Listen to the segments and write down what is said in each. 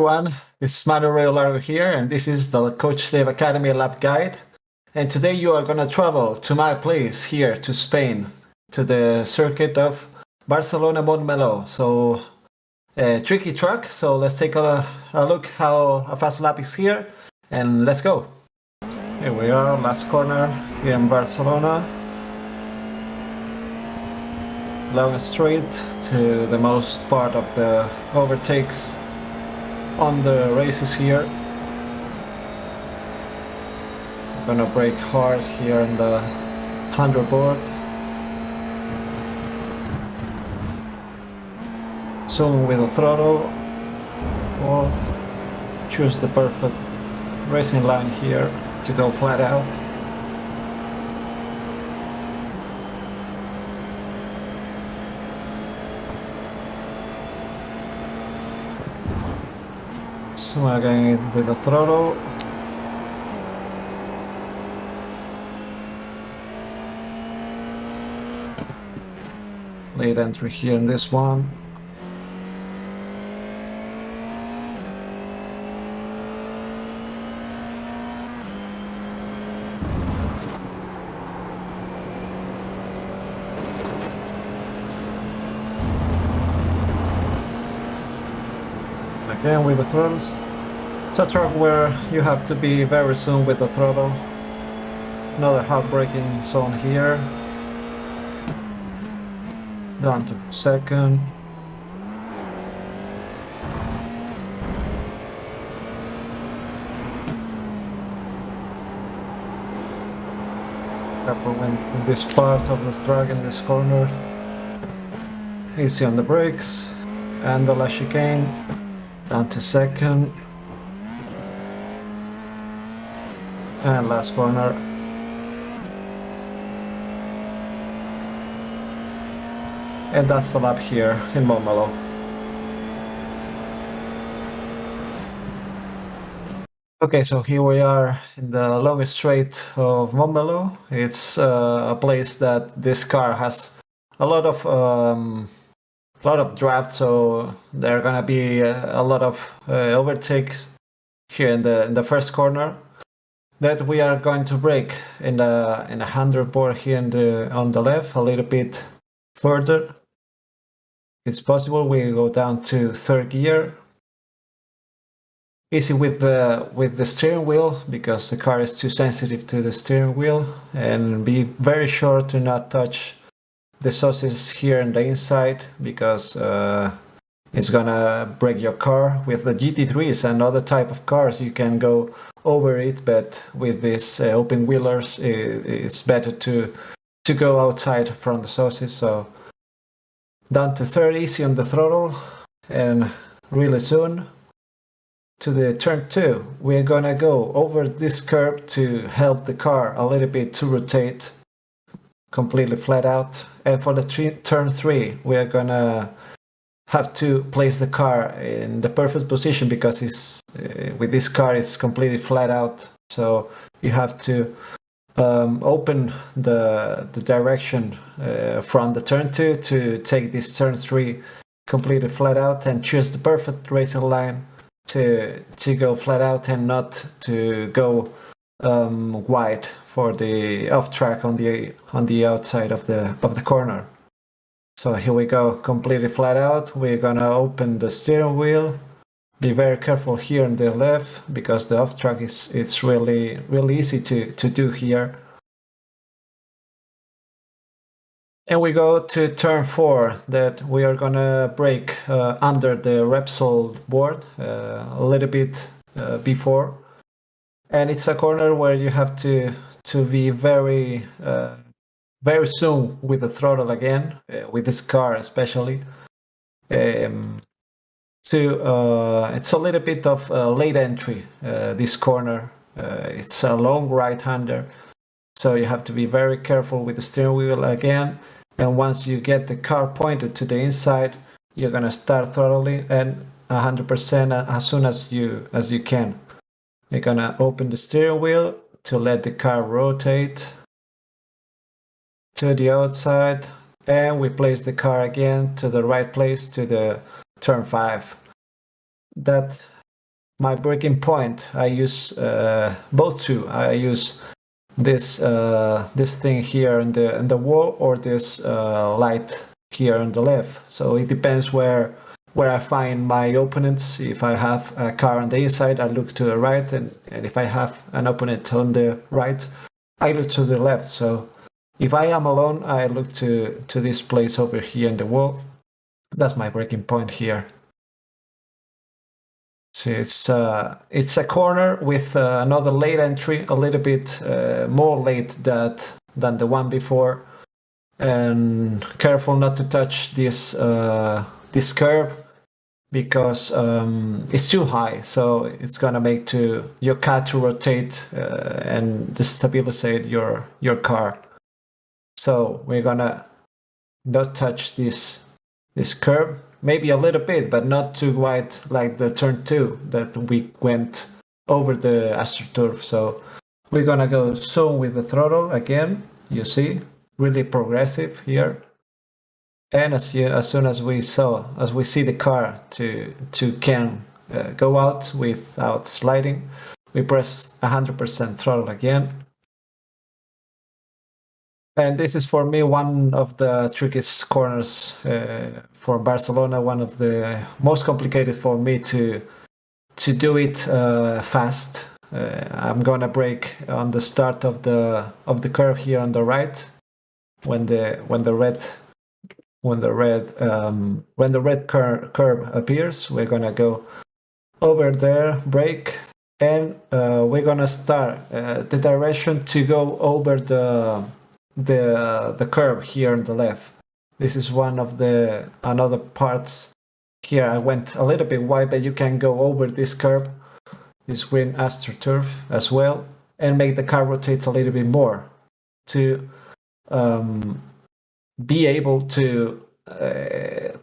everyone, this is Manu here, and this is the Coach Dave Academy Lab Guide. And today you are going to travel to my place here to Spain, to the circuit of Barcelona Montmeló. So, a tricky track, so let's take a look how a fast lap is here, and let's go. Here we are, last corner here in Barcelona. Long straight to the most part of the overtakes on the races here. I'm gonna brake hard here in the handleboard. Zoom with the throttle. Fourth. Choose the perfect racing line here to go flat out. So I'm going with the throttle. Late entry here in this one. Again with the throttles. It's a track where you have to be very soon with the throttle. Another hard braking zone here. Down to second. Careful in this part of the track in this corner. Easy on the brakes. And the last chicane. Down to second. And last corner. And that's the lap here in Montmeló. Okay, so here we are in the longest straight of Montmeló. It's a place that this car has a lot of draft, so there are gonna be a lot of overtakes here in the first corner that we are going to brake in the handlebar here on the left a little bit further. It's possible we go down to third gear. Easy with the steering wheel because the car is too sensitive to the steering wheel, and be very sure to not touch the sauces here on the inside because it's gonna break your car. With the GT3s and other type of cars you can go over it, but with these open wheelers it's better to go outside from the sauces. So down to third, easy on the throttle, and really soon to the turn 2 we're gonna go over this curb to help the car a little bit to rotate completely flat out. And for the turn 3 we are gonna have to place the car in the perfect position because it's with this car it's completely flat out, so you have to open the direction from the turn 2 to take this turn 3 completely flat out and choose the perfect racing line to go flat out and not to go wide for the off track on the outside of the corner. So here we go, completely flat out. We're gonna open the steering wheel. Be very careful here on the left because the off track it's really easy to do here. And we go to turn 4 that we are gonna brake under the Repsol board a little bit before. And it's a corner where you have to be very soon with the throttle again, with this car especially. It's a little bit of a late entry, this corner. It's a long right-hander, so you have to be very careful with the steering wheel again. And once you get the car pointed to the inside, you're gonna start throttling and 100% as soon as you can. You're gonna open the steering wheel to let the car rotate to the outside, and we place the car again to the right place to the turn 5. That my braking point, I use both two. I use this thing here in the wall, or this light here on the left. So it depends where I find my opponents. If I have a car on the inside, I look to the right, and if I have an opponent on the right, I look to the left. So if I am alone, I look to this place over here in the wall. That's my braking point here. So it's a corner with another late entry, a little bit more late than the one before, and careful not to touch this curve, because it's too high, so it's gonna make your car to rotate and destabilize your car. So we're gonna not touch this curve, maybe a little bit, but not too wide like the turn 2 that we went over the AstroTurf. So we're gonna go soon with the throttle again. You see, really progressive here. And as soon as we see the car to can go out without sliding, we press 100% throttle again. And this is for me one of the trickiest corners for Barcelona, one of the most complicated for me to do it fast. I'm gonna brake on the start of the curve here on the right, when the red curve appears. We're gonna go over there, brake, and we're gonna start the direction to go over the curve here on the left. This is one of the another parts. Here I went a little bit wide, but you can go over this curve, this green AstroTurf as well, and make the car rotate a little bit more to be able to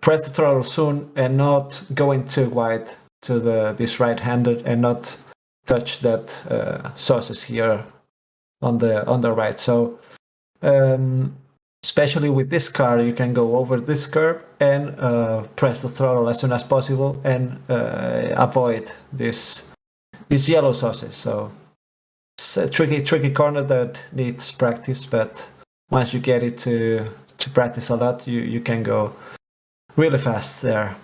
press the throttle soon and not going too wide to this right-handed, and not touch that sauces here on the right. So especially with this car, you can go over this curve and press the throttle as soon as possible and avoid these yellow sauces. So it's a tricky corner that needs practice, but once you get it to practice a lot, you can go really fast there.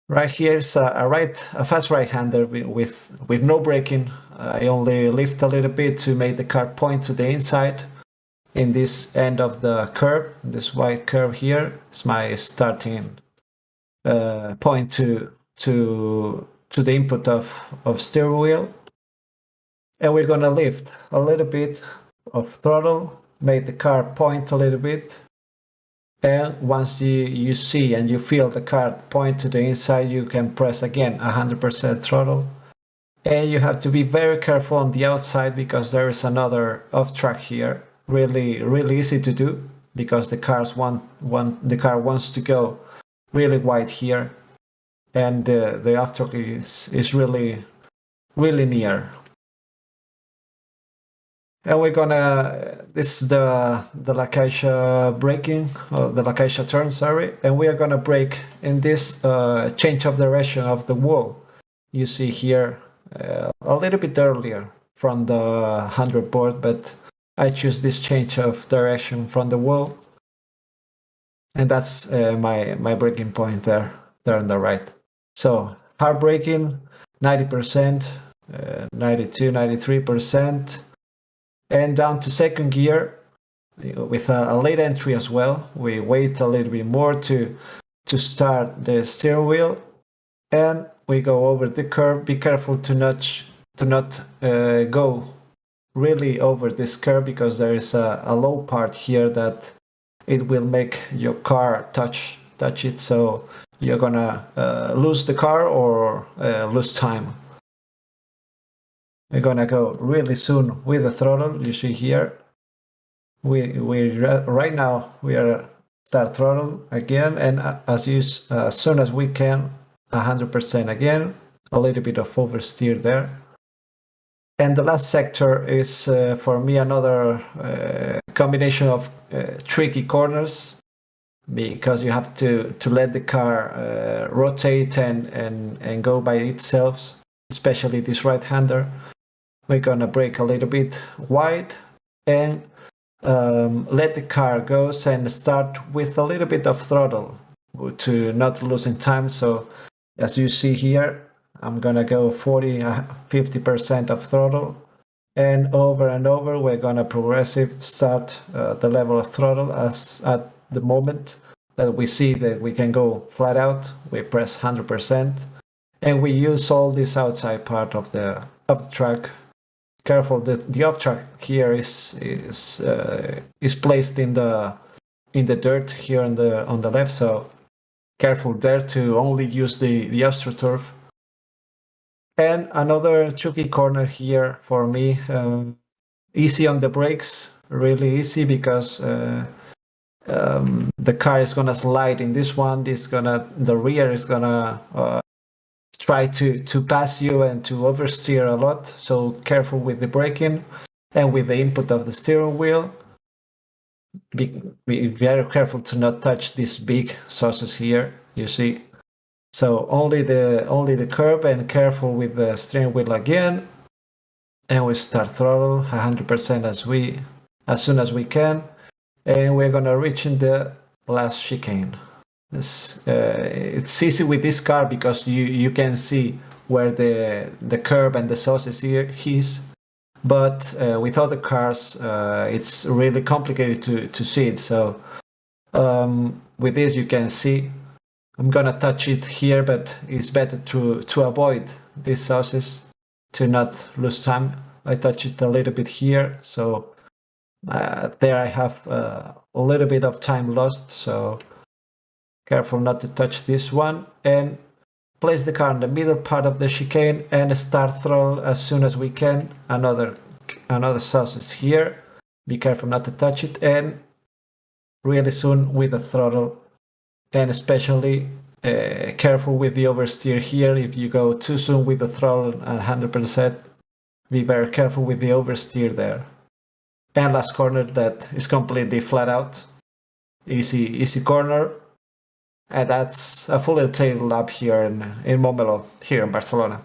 Right here is a fast right-hander with no braking. I only lift a little bit to make the car point to the inside. In this end of the curve, this white curve here, is my starting point to the input of steering wheel. And we're gonna lift a little bit of throttle, make the car point a little bit. And once you see and you feel the car point to the inside, you can press again 100% throttle. And you have to be very careful on the outside, because there is another off track here. Really easy to do, because the car wants to go really wide here, and the off track is really near. And we're gonna, this is the Lacacia braking, the Lacacia turn, sorry, and we are gonna brake in this change of direction of the wall. You see here a little bit earlier from the 100 board, but I choose this change of direction from the wall, and that's my braking point there on the right. So hard braking, 90%, 92, 93%. And down to second gear with a late entry as well. We wait a little bit more to start the steering wheel, and we go over the curve. Be careful to not go really over this curve, because there is a low part here that it will make your car touch it. So you're gonna lose the car or lose time. We're gonna go really soon with the throttle. You see here, we right now we are start throttle again, and as soon as we can, 100% again. A little bit of oversteer there. And the last sector is for me another combination of tricky corners. because you have to let the car rotate and go by itself, especially this right-hander. We're gonna brake a little bit wide and let the car go and start with a little bit of throttle to not losing time. So as you see here, I'm gonna go 40-50% of throttle, and over we're gonna progressive start the level of throttle. As at the moment that we see that we can go flat out, we press 100%, and we use all this outside part of the track. Careful, the off track here is placed in the dirt here on the left, so careful there to only use the AstroTurf. And another tricky corner here for me. Easy on the brakes, really easy, because the car is gonna slide in this one. The rear is gonna try to pass you and to oversteer a lot. So careful with the braking and with the input of the steering wheel. Be very careful to not touch these big saucers here. You see. So only the curb, and careful with the steering wheel again. And we start throttle 100% as soon as we can, and we're gonna reach in the last chicane. It's easy with this car because you can see where the curb and the sauce here is, but with other cars it's really complicated to see it. So with this you can see. I'm gonna touch it here, but it's better to avoid these sauces to not lose time. I touch it a little bit here, so there I have a little bit of time lost, so careful not to touch this one, and place the car in the middle part of the chicane and start throttle as soon as we can. Another sauces here, be careful not to touch it, and really soon with the throttle, and especially careful with the oversteer here. If you go too soon with the throttle at 100%, be very careful with the oversteer there. And last corner that is completely flat out, easy corner, and that's a full tail lap here in Montmeló, here in Barcelona.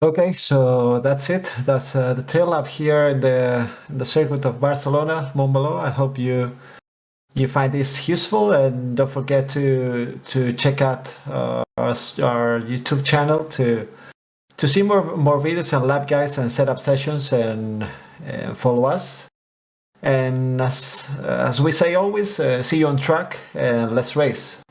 Okay, so that's it. That's the tail lap here in the circuit of Barcelona, Montmeló. I hope you find this useful, and don't forget to check out our YouTube channel to see more videos and lab guides and setup sessions, and follow us. And as we say always, see you on track, and let's race.